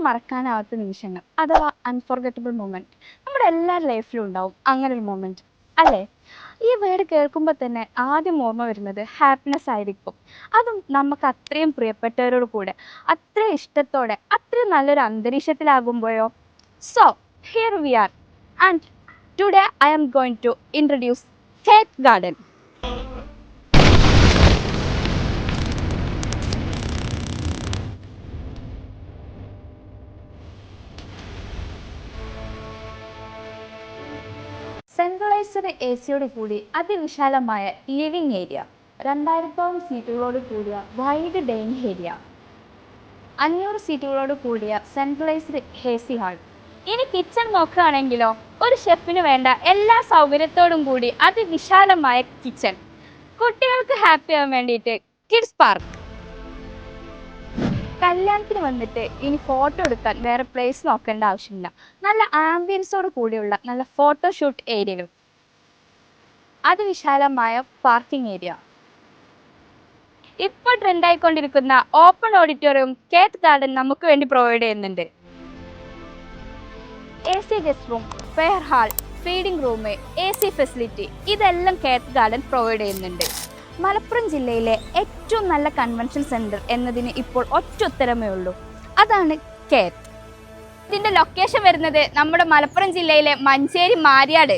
മറക്കാനാവാത്ത നിമിഷങ്ങൾ അഥവാ അൺഫോർഗറ്റബിൾ മൊമെന്റ് നമ്മുടെ എല്ലാവരുടെ ലൈഫിലും ഉണ്ടാവും അങ്ങനെ ഒരു മൊമെന്റ് അല്ലേ? ഈ വേർഡ് കേൾക്കുമ്പോൾ തന്നെ ആദ്യം ഓർമ്മ വരുന്നത് ഹാപ്പിനെസ് ആയിരിക്കും. അതും നമുക്ക് അത്രയും പ്രിയപ്പെട്ടവരോട് കൂടെ അത്രയും ഇഷ്ടത്തോടെ അത്രയും നല്ലൊരു അന്തരീക്ഷത്തിലാകുമ്പോഴോ. So here we are and today I am going to introduce Keth Garden. Centralized എ സിയോട് കൂടി അതിവിശാലമായ ലിവിംഗ് ഏരിയ, 2000 സീറ്റുകളോട് കൂടിയ വൈഡ് ഡൈനിങ് ഏരിയ, 500 സീറ്റുകളോട് കൂടിയ സെൻട്രലൈസ്ഡ് എ സി ഹാൾ. ഇനി കിച്ചൺ നോക്കുകയാണെങ്കിലോ, ഒരു ഷെഫിന് വേണ്ട എല്ലാ സൗകര്യത്തോടും കൂടി അതിവിശാലമായ കിച്ചൺ. കുട്ടികൾക്ക് ഹാപ്പി ആവാൻ വേണ്ടിയിട്ട് കിഡ്സ് പാർക്ക്. കല്യാണത്തിന് വന്നിട്ട് ഇനി ഫോട്ടോ എടുക്കാൻ വേറെ പ്ലേസ് നോക്കേണ്ട ആവശ്യമില്ല. നല്ല ആംബിയൻസോട് കൂടിയുള്ള നല്ല ഫോട്ടോഷൂട്ട് ഏരിയകൾ, അതിവിശാലമായ പാർക്കിംഗ് ഏരിയ. ഇപ്പോൾ ട്രെൻഡായിക്കൊണ്ടിരിക്കുന്ന ഓപ്പൺ ഓഡിറ്റോറിയം കേത്ത് ഗാർഡൻ നമുക്ക് വേണ്ടി പ്രൊവൈഡ് ചെയ്യുന്നുണ്ട്. AC guest room, fair hall, feeding room, AC facility, ഇതെല്ലാം കേത്ത് ഗാർഡൻ പ്രൊവൈഡ് ചെയ്യുന്നുണ്ട്. മലപ്പുറം ജില്ലയിലെ ഏറ്റവും നല്ല കൺവെൻഷൻ സെൻറ്റർ എന്നതിന് ഇപ്പോൾ ഒറ്റ ഉത്തരമേ ഉള്ളൂ, അതാണ് കേത്ത്. ഇതിൻ്റെ ലൊക്കേഷൻ വരുന്നത് നമ്മുടെ മലപ്പുറം ജില്ലയിലെ മഞ്ചേരി മാര്യാട്.